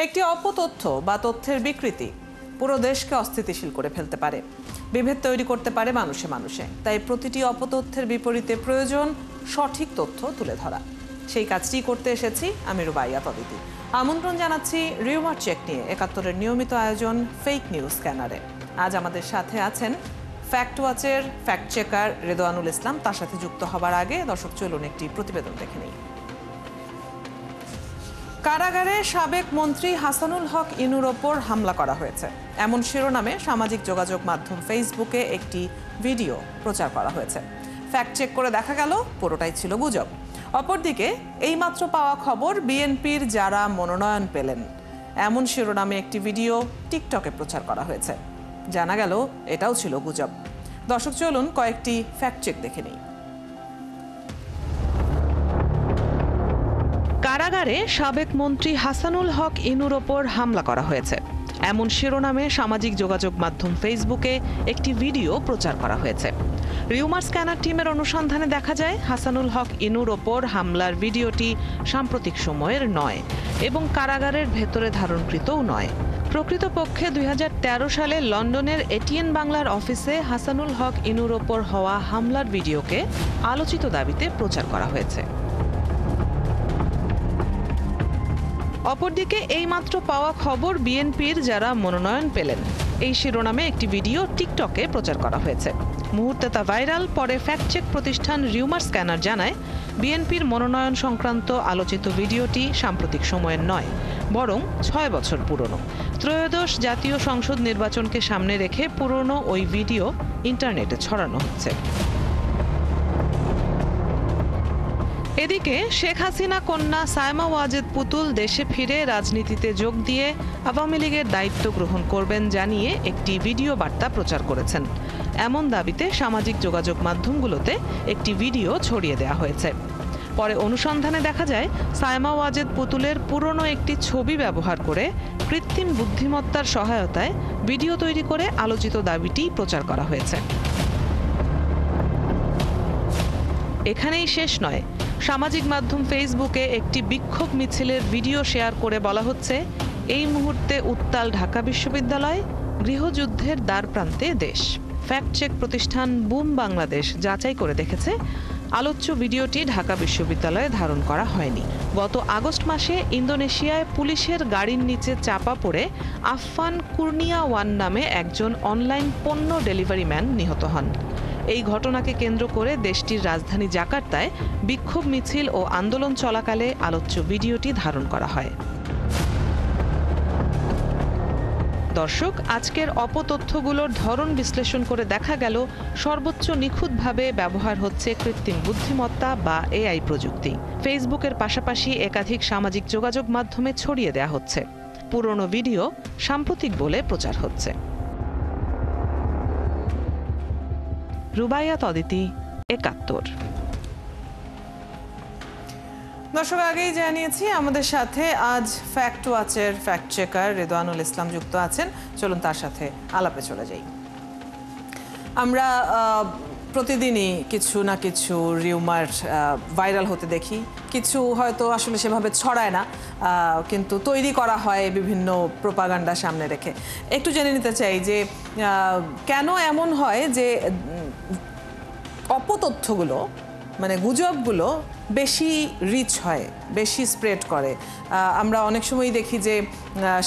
একটি অপতথ্য বা তথ্যের বিকৃতি পুরো দেশকে অস্থিতিশীল করে ফেলতে পারে, বিভেদ তৈরি করতে পারে মানুষে মানুষে। তাই প্রতিটি অপতথ্যের বিপরীতে প্রয়োজন সঠিক তথ্য তুলে ধরা। সেই কাজটি করতে এসেছি আমি রুবাইয়াত অদিতি। আমন্ত্রণ জানাচ্ছি রিউমার চেক নিয়ে একাত্তরের নিয়মিত আয়োজন ফেক নিউজ স্ক্যানারে। আজ আমাদের সাথে আছেন ফ্যাক্ট ওয়াচের ফ্যাক্ট চেকার রেদওয়ানুল ইসলাম। তার সাথে যুক্ত হবার আগে দর্শক চলুন একটি প্রতিবেদন দেখে নিই। কারাগারে সাবেক মন্ত্রী হাসানুল হক ইনুর ওপর হামলা করা হয়েছে, এমন শিরোনামে সামাজিক যোগাযোগ মাধ্যম ফেসবুকে একটি ভিডিও প্রচার করা হয়েছে। ফ্যাক্ট চেক করে দেখা গেল পুরোটাই ছিল গুজব। অপরদিকে এইমাত্র পাওয়া খবর, বিএনপির যারা মনোনয়ন পেলেন, এমন শিরোনামে একটি ভিডিও টিকটকে প্রচার করা হয়েছে। জানা গেল এটাও ছিল গুজব। দর্শক চলুন কয়েকটি ফ্যাক্ট চেক দেখে নিই। কারাগারে সাবেক মন্ত্রী হাসানুল হক ইনুর ওপর হামলা করা হয়েছে, এমন শিরোনামে সামাজিক যোগাযোগ মাধ্যম ফেসবুকে একটি ভিডিও প্রচার করা হয়েছে। রিউমার স্ক্যানার টিমের অনুসন্ধানে দেখা যায় হাসানুল হক ইনুর ওপর হামলার ভিডিওটি সাম্প্রতিক সময়ের নয় এবং কারাগারের ভেতরে ধারণকৃতও নয়। প্রকৃতপক্ষে 2013 সালে লন্ডনের এটিএন বাংলার অফিসে হাসানুল হক ইনুর ওপর হওয়া হামলার ভিডিওকে আলোচিত দাবিতে প্রচার করা হয়েছে। অপরদিকে এইমাত্র পাওয়া খবর, বিএনপির যারা মনোনয়ন পেলেন, এই শিরোনামে একটি ভিডিও টিকটকে প্রচার করা হয়েছে। মুহূর্তে তা ভাইরাল। পরে ফ্যাক্ট চেক প্রতিষ্ঠান রিউমার স্ক্যানার জানায়, বিএনপির মনোনয়ন সংক্রান্ত আলোচিত ভিডিওটি সাম্প্রতিক সময়ের নয়, বরং 6 বছর পুরনো। ত্রয়োদশ জাতীয় সংসদ নির্বাচনকে সামনে রেখে পুরনো ওই ভিডিও ইন্টারনেটে ছড়ানো হচ্ছে। এদিকে শেখ হাসিনা কন্যা সায়মা ওয়াজেদ পুতুল দেশে ফিরে রাজনীতিতে যোগ দিয়ে আওয়ামী লীগের দায়িত্ব গ্রহণ করবেন জানিয়ে একটি ভিডিও বার্তা প্রচার করেছেন। এমন দাবিতে সামাজিক যোগাযোগ মাধ্যমগুলোতে একটি ভিডিও ছড়িয়ে দেওয়া হয়েছে। পরে অনুসন্ধানে দেখা যায়, সায়মা ওয়াজেদ পুতুলের পুরনো একটি ছবি ব্যবহার করে কৃত্রিম বুদ্ধিমত্তার সহায়তায় ভিডিও তৈরি করে আলোচিত দাবিটি প্রচার করা হয়েছে। এখানেই শেষ নয়। সামাজিক মাধ্যম ফেসবুকে একটি বিক্ষোভ মিছিলের ভিডিও শেয়ার করে বলা হচ্ছে, এই মুহূর্তে উত্তাল ঢাকা বিশ্ববিদ্যালয়, গৃহযুদ্ধের দ্বারপ্রান্তে দেশ। ফ্যাক্ট চেক প্রতিষ্ঠান বুম বাংলাদেশ যাচাই করে দেখেছে, আলোচ্য ভিডিওটি ঢাকা বিশ্ববিদ্যালয়ে ধারণ করা হয়নি। গত আগস্ট মাসে ইন্দোনেশিয়ায় পুলিশের গাড়ির নিচে চাপা পড়ে আফফান কুর্নিয়া ওয়ান নামে একজন অনলাইন পণ্য ডেলিভারি ম্যান নিহত হন। এই ঘটনাকে কেন্দ্র করে দেশটির রাজধানী জাকার্তায় বিক্ষোভ মিছিল ও আন্দোলন চলাকালে আলোচ্য ভিডিওটি ধারণ করা হয়। দর্শক, আজকের অপতথ্যগুলোর ধরন বিশ্লেষণ করে দেখা গেল, সর্বোচ্চ নিখুঁতভাবে ব্যবহার হচ্ছে কৃত্রিম বুদ্ধিমত্তা বা এআই প্রযুক্তি। ফেসবুকের পাশাপাশি একাধিক সামাজিক যোগাযোগ মাধ্যমে ছড়িয়ে দেওয়া হচ্ছে। পুরনো ভিডিও সাম্প্রতিক বলে প্রচার হচ্ছে। রুবাইয়াত অদিতি, একাত্তর। দর্শক, আগেই জানিয়েছি আমাদের সাথে আজ ফ্যাক্ট ওয়াচের ফ্যাক্ট চেকার রেদওয়ানুল ইসলাম যুক্ত আছেন। চলুন তার সাথে আলাপে চলে যাই। আমরা প্রতিদিনই কিছু না কিছু রিউমার ভাইরাল হতে দেখি। কিছু হয়তো আসলে সেভাবে ছড়ায় না, কিন্তু তৈরি করা হয় বিভিন্ন প্রোপাগান্ডা সামনে রেখে। একটু জেনে নিতে চাই যে কেন এমন হয় যে অপতথ্যগুলো, মানে গুজবগুলো বেশি রিচ হয়, বেশি স্প্রেড করে। আমরা অনেক সময় দেখি যে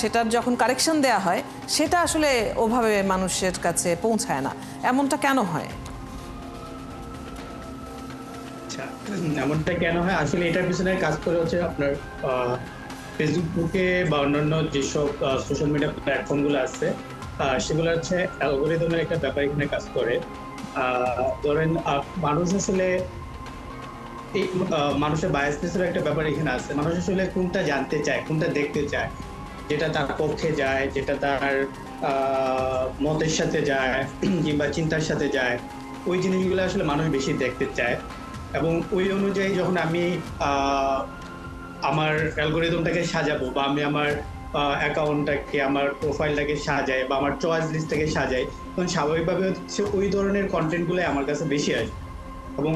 সেটার যখন কারেকশন দেয়া হয়, সেটা আসলে ওভাবে মানুষের কাছে পৌঁছায় না। এমনটা কেন হয়? আচ্ছা, এমনটা কেন হয়? আসলে এটার পিছনে কাজ করে হচ্ছে আপনার ফেসবুকে বা অন্যান্য যেসব সোশ্যাল মিডিয়া প্ল্যাটফর্মগুলো আছে, সেগুলো হচ্ছে অ্যালগোরিদমের একটা ব্যাপার এখানে কাজ করে। ধরেন মানুষ আসলে এই মানুষের বায়াসনেসের একটা ব্যাপার এখানে আছে। মানুষ আসলে কোনটা জানতে চায়, কোনটা দেখতে চায়, যেটা তার পক্ষে যায়, যেটা তার মতের সাথে যায় কিংবা চিন্তার সাথে যায়, ওই জিনিসগুলো আসলে মানুষ বেশি দেখতে চায়। এবং ওই অনুযায়ী যখন আমি আমার অ্যালগোরিদমটাকে সাজাবো বা আমি আমার অ্যাকাউন্টটাকে, আমার প্রোফাইলটাকে সাজাই বা আমার চয়েস লিস্টটাকে সাজাই, তখন স্বাভাবিকভাবে হচ্ছে ওই ধরনের কন্টেন্টগুলো আমার কাছে বেশি আসে। এবং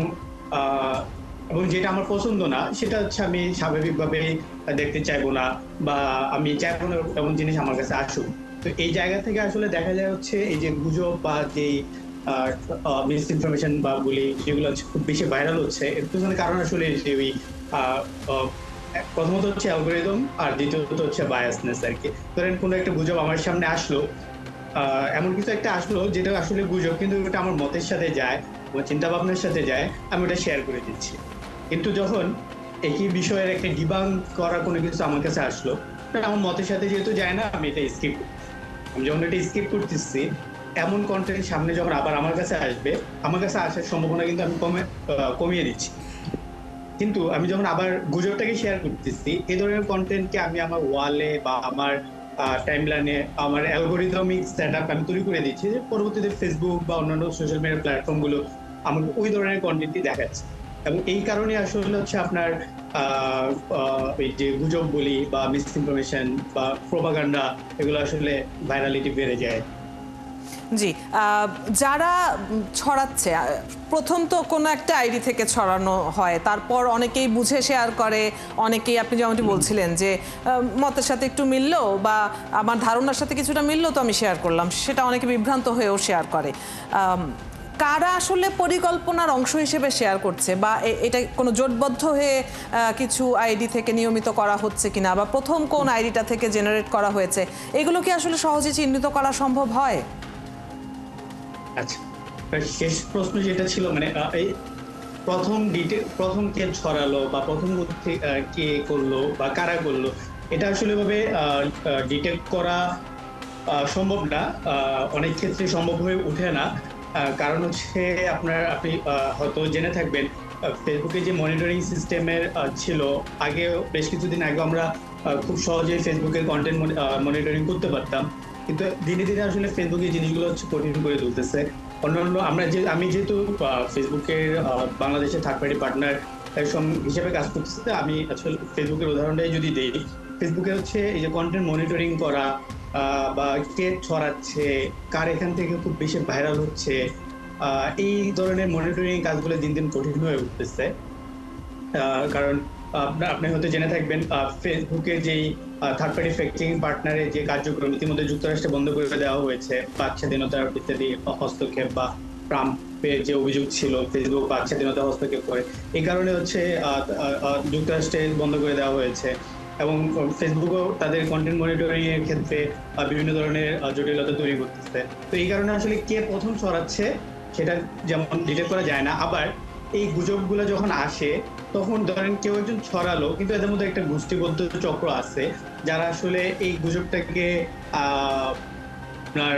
এবং যেটা আমার পছন্দ না সেটা হচ্ছে আমি স্বাভাবিকভাবে দেখতে চাইবো না, বা আমি চাইবো না এমন জিনিস আমার কাছে আসুক। তো এই জায়গা থেকে আসলে দেখা যায় হচ্ছে এই যে গুজব বা যে মিস ইনফরমেশন বা বলি যেগুলো হচ্ছে খুব বেশি ভাইরাল হচ্ছে, এর পিছনে কারণ আসলে যে ওই আহ, আহ, প্রথমত হচ্ছে অ্যালগোরিদম, আর দ্বিতীয়ত হচ্ছে বায়াসনেস আর কি। ধরেন কোনো একটা গুজব আমার সামনে আসলো, এমন কিছু একটা আসলো যেটা আসলে গুজব, কিন্তু ওটা আমার মতের সাথে যায়, আমার চিন্তা ভাবনার সাথে যায়, আমি ওটা শেয়ার করে দিচ্ছি। কিন্তু যখন একই বিষয়ের একটা ডিবাং করা কোনো কিছু আমার কাছে আসলো, এটা আমার মতের সাথে যেহেতু যায় না, আমি এটা স্কিপ, আমি যখন এটা স্কিপ করতেছি, এমন কন্টেন্ট সামনে যখন আবার আমার কাছে আসবে, আমার কাছে আসার সম্ভাবনা কিন্তু আমি কমিয়ে দিচ্ছি। কিন্তু আমি যখন আবার গুজবটাকে শেয়ার করতেছি, এই ধরনের কন্টেন্টকে আমি আমার ওয়ালে বা আমার টাইমলাইনে আমার অ্যালগোরিদমিক সেটআপ আমি তৈরি করে দিচ্ছি, যে পরবর্তীতে ফেসবুক বা অন্যান্য সোশ্যাল মিডিয়া প্ল্যাটফর্ম গুলো আমাকে ওই ধরনের কন্টেন্টই দেখাচ্ছে। এবং এই কারণে আসলে হচ্ছে আপনার এই যে গুজব বলি বা মিস ইনফরমেশন বা প্রোপাগান্ডা, এগুলো আসলে ভাইরালিটি বেড়ে যায়। জি, যারা ছড়াচ্ছে, প্রথম তো কোনো একটা আইডি থেকে ছড়ানো হয়, তারপর অনেকেই বুঝে শেয়ার করে, অনেকেই আপনি যেমনটি বলছিলেন যে মতের সাথে একটু মিললো বা আমার ধারণার সাথে কিছুটা মিললো তো আমি শেয়ার করলাম, সেটা অনেকে বিভ্রান্ত হয়েও শেয়ার করে। কারা আসলে পরিকল্পনার অংশ হিসেবে শেয়ার করছে, বা এটা কোনো জোটবদ্ধ হয়ে কিছু আইডি থেকে নিয়মিত করা হচ্ছে কিনা, বা প্রথম কোন আইডিটা থেকে জেনারেট করা হয়েছে, এগুলো কি আসলে সহজে চিহ্নিত করা সম্ভব হয়? আচ্ছা, শেষ প্রশ্ন যেটা ছিল মানে এই প্রথম কে ছড়ালো বা প্রথম কে করলো বা কারা করলো, এটা আসলে ভাবে ডিটেক্ট করা সম্ভব না, অনেক ক্ষেত্রে সম্ভব হয়ে ওঠে না। কারণ হচ্ছে আপনি হয়তো জেনে থাকবেন, ফেসবুকে যে মনিটরিং সিস্টেমের ছিল আগে, বেশ কিছুদিন আগে আমরা খুব সহজেই ফেসবুকের কন্টেন্ট মনিটরিং করতে পারতাম, কিন্তু দিনে দিনে আসলে ফেসবুক এই জিনিসগুলো হচ্ছে কঠিন করে তুলতেছে। অন্যান্য আমি যেহেতু ফেসবুকের বাংলাদেশের থার্ড পার্টি পার্টনার হিসেবে কাজ করতেছি, আমি আসলে ফেসবুকের উদাহরণটাই যদি দেই, ফেসবুকে হচ্ছে এই যে কন্টেন্ট মনিটরিং করা বা কে ছড়াচ্ছে, কার এখান থেকে খুব বেশি ভাইরাল হচ্ছে, এই ধরনের মনিটরিং কাজগুলো দিন দিন কঠিন হয়ে উঠতেছে। কারণ আপনি হয়তো জেনে থাকবেন, ফেসবুকের যেই থার্ড পার্টি ফ্যাক্ট চেকিং পার্টনারের যে কার্যক্রম ইতিমধ্যে যুক্তরাষ্ট্রে বন্ধ করে দেওয়া হয়েছে, বাক স্বাধীনতার ইত্যাদি হস্তক্ষেপ বা ট্রাম্পের যে অভিযোগ ছিল ফেসবুক বাক স্বাধীনতা হস্তক্ষেপ করে, এই কারণে হচ্ছে যুক্তরাষ্ট্রে বন্ধ করে দেওয়া হয়েছে। এবং ফেসবুকও তাদের কন্টেন্ট মনিটরিং এর ক্ষেত্রে বিভিন্ন ধরনের জটিলতা তৈরি করতেছে। তো এই কারণে আসলে কে প্রথম ছড়াচ্ছে সেটা যেমন ডিটেক্ট করা যায় না। আবার এই গুজবগুলো যখন আসে, তখন ধরেন কেউ একজন ছড়ালো, কিন্তু এদের মধ্যে একটা গোষ্ঠীবদ্ধ চক্র আছে যারা আসলে এই গুজবটাকে আপনার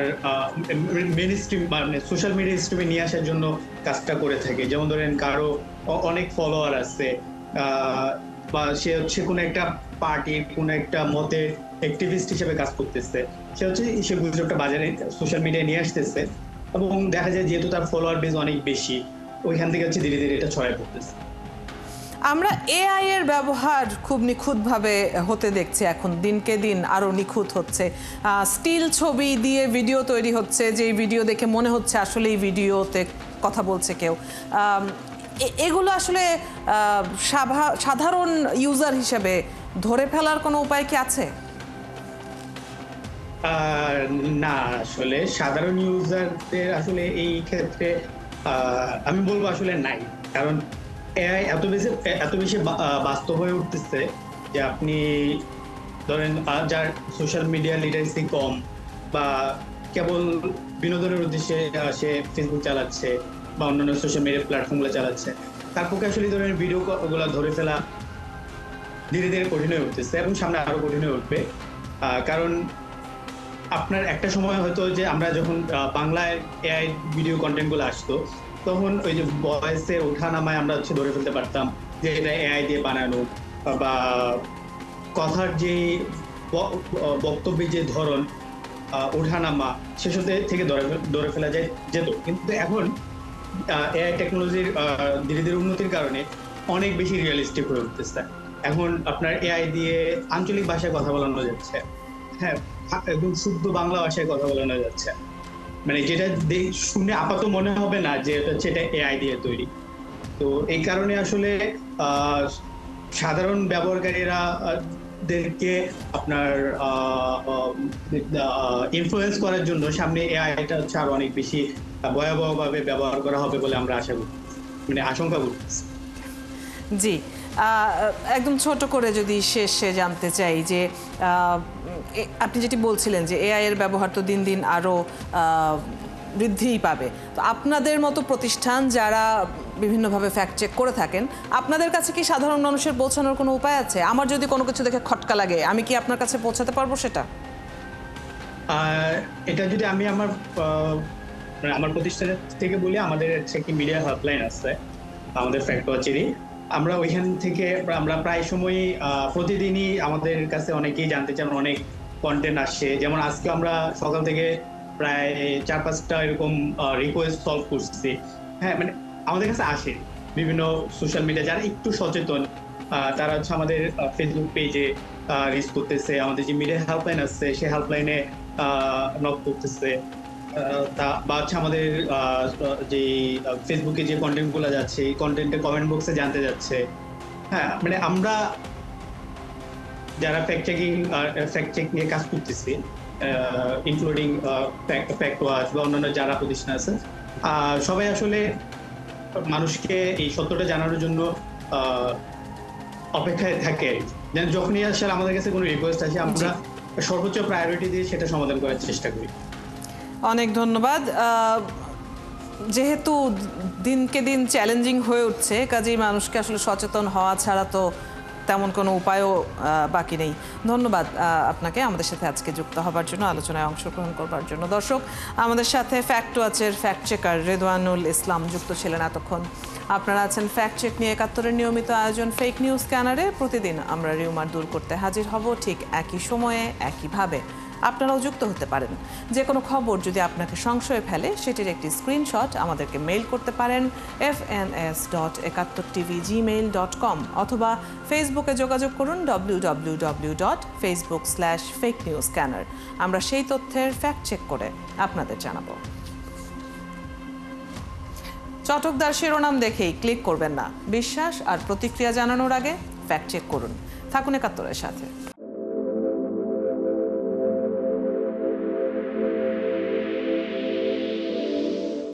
মেইন স্ট্রিম মানে সোশ্যাল মিডিয়া স্ট্রিমে নিয়ে আসার জন্য কাজটা করে থাকে। যেমন ধরেন কারো অনেক ফলোয়ার আছে, বা সে হচ্ছে কোনো একটা পার্টির কোনো একটা মতের অ্যাক্টিভিস্ট হিসেবে কাজ করতেছে, সে হচ্ছে সে গুজবটা বাজারে সোশ্যাল মিডিয়ায় নিয়ে আসতেছে, এবং দেখা যায় যেহেতু তার ফলোয়ার বেস অনেক বেশি, ওইখান থেকে হচ্ছে ধীরে ধীরে এটা ছড়ায় পড়তেছে। আমরা এআই এর ব্যবহার খুব নিখুঁতভাবে হতে দেখছি, এখন দিনকে দিন আরও নিখুঁত হচ্ছে। স্টিল ছবি দিয়ে ভিডিও তৈরি হচ্ছে, যে ভিডিও দেখে মনে হচ্ছে আসলে এই ভিডিওতে কথা বলছে কেউ। এগুলো আসলে সাধারণ ইউজার হিসেবে ধরে ফেলার কোনো উপায় কি আছে? না, আসলে সাধারণ ইউজারদের আসলে এই ক্ষেত্রে আমি বলবো আসলে নাই। কারণ এআই এত বেশি বাস্তব হয়ে উঠতেছে যে আপনি ধরেন যার সোশ্যাল মিডিয়া লিটারেসি কম, বা কেবল বিনোদনের উদ্দেশ্যে সে ফেসবুক চালাচ্ছে বা অন্যান্য সোশ্যাল মিডিয়া প্ল্যাটফর্মগুলো চালাচ্ছে, তার পক্ষে আসলে এই ধরনের ভিডিও গুলো ধরে ফেলা ধীরে ধীরে কঠিন হয়ে উঠতেছে, এবং সামনে আরো কঠিন হয়ে উঠবে। কারণ আপনার একটা সময় হয়তো যে আমরা যখন বাংলায় এআই ভিডিও কন্টেন্ট গুলো আসতো, তখন ওই যে ভয়েসের ওঠানামায় আমরা হচ্ছে ধরে ফেলতে পারতাম যে এটা এআই দিয়ে বানানো, বা কথার যে বক্তব্যের যে ধরন, ওঠানামা, সেসব থেকে ধরে ফেলা যেত। কিন্তু এখন এআই টেকনোলজির ধীরে ধীরে উন্নতির কারণে অনেক বেশি রিয়েলিস্টিক হয়ে উঠতেছে। এখন আপনার এআই দিয়ে আঞ্চলিক ভাষায় কথা বলানো যাচ্ছে, হ্যাঁ, একদম শুদ্ধ বাংলা ভাষায় কথা বলানো যাচ্ছে, মানে যেটা শুনে আপাতত মনে হবে না যে এটা এআই দিয়ে তৈরি। তো এই কারণে আসলে সাধারণ ব্যবহারকারীরা দেরকে আপনার ইনফ্লুয়েন্স করার জন্য সামনে এআইটা হচ্ছে আরো অনেক বেশি ভয়াবহভাবে ব্যবহার করা হবে বলে আমরা আশা করি, মানে আশঙ্কা করতেছি। জি, একদম ছোট করে যদি শেষে জানতে চাই যে আপনি যেটি বলছিলেন যে এআই এর ব্যবহার তো দিন দিন আরো বৃদ্ধিই পাবে, তো আপনাদের মতো প্রতিষ্ঠান যারা বিভিন্নভাবে ফ্যাক্ট চেক করে থাকেন, আপনাদের কাছে কি সাধারণ মানুষের পৌঁছানোর কোনো উপায় আছে? আমার যদি কোনো কিছু দেখে খটকা লাগে, আমি কি আপনার কাছে পৌঁছাতে পারবো সেটা? এটা যদি আমি আমার প্রতিষ্ঠানের থেকে বলি, আমাদের একটি মিডিয়া হেল্পলাইন আছে আমাদের ফ্যাক্ট ওয়াচেরই। আমরা ওইখান থেকে আমরা প্রায় সময়ই প্রতিদিনই আমাদের কাছে অনেকেই জানতে চান, অনেক কন্টেন্ট আসছে। যেমন আজকে আমরা সকাল থেকে প্রায় 4-5টা এরকম রিকোয়েস্ট সলভ করছি। হ্যাঁ, মানে আমাদের কাছে আসে বিভিন্ন সোশ্যাল মিডিয়া যারা একটু সচেতন, তারা হচ্ছে আমাদের ফেসবুক পেজে রিচ করতেছে, আমাদের যে মিডিয়া হেল্পলাইন আছে সেই হেল্পলাইনে নক করতেছে, বা হচ্ছে আমাদের যে ফেসবুকে যে কন্টেন্ট গুলো যাচ্ছে এই কন্টেন্টের কমেন্ট বক্সে জানতে যাচ্ছে। হ্যাঁ, মানে আমরা যারা ফ্যাক্ট চেক নিয়ে কাজ করতেছি, ইনক্লুডিং ফ্যাক্ট ওয়াচ বা অন্যান্য যারা প্রতিষ্ঠান আছে, সবাই আসলে মানুষকে এই সত্যটা জানানোর জন্য অপেক্ষায় থাকে। যখনই আসলে আমাদের কাছে কোনো রিকোয়েস্ট আসে, আমরা সর্বোচ্চ প্রায়োরিটি দিয়ে সেটা সমাধান করার চেষ্টা করি। অনেক ধন্যবাদ। যেহেতু দিনকে দিন চ্যালেঞ্জিং হয়ে উঠছে, কাজেই মানুষকে আসলে সচেতন হওয়া ছাড়া তো তেমন কোনো উপায়ও বাকি নেই। ধন্যবাদ আপনাকে আমাদের সাথে আজকে যুক্ত হবার জন্য, আলোচনায় অংশগ্রহণ করবার জন্য। দর্শক, আমাদের সাথে ফ্যাক্ট ওয়াচের ফ্যাক্ট চেকার রেদওয়ানুল ইসলাম যুক্ত ছিলেন এতক্ষণ। আপনারা আছেন ফ্যাক্ট চেক নিয়ে ৭১-এর নিয়মিত আয়োজন ফেক নিউজ স্ক্যানারে। প্রতিদিন আমরা রিউমার দূর করতে হাজির হব ঠিক একই সময়ে, একইভাবে। আপনারাও যুক্ত হতে পারেন। যে কোনো খবর যদি আপনাকে সংশয়ে ফেলে, সেটির একটি স্ক্রিনশট আমাদেরকে মেইল করতে পারেন fns.71tv@gmail.com, অথবা ফেসবুকে যোগাযোগ করুন www.facebook/fakenewscanner। আমরা সেই তথ্যের ফ্যাক্ট চেক করে আপনাদের জানাবো। চটকদার শিরোনাম দেখেই ক্লিক করবেন না। বিশ্বাস আর প্রতিক্রিয়া জানানোর আগে ফ্যাক্ট চেক করুন। থাকুন ৭১-এর সাথে।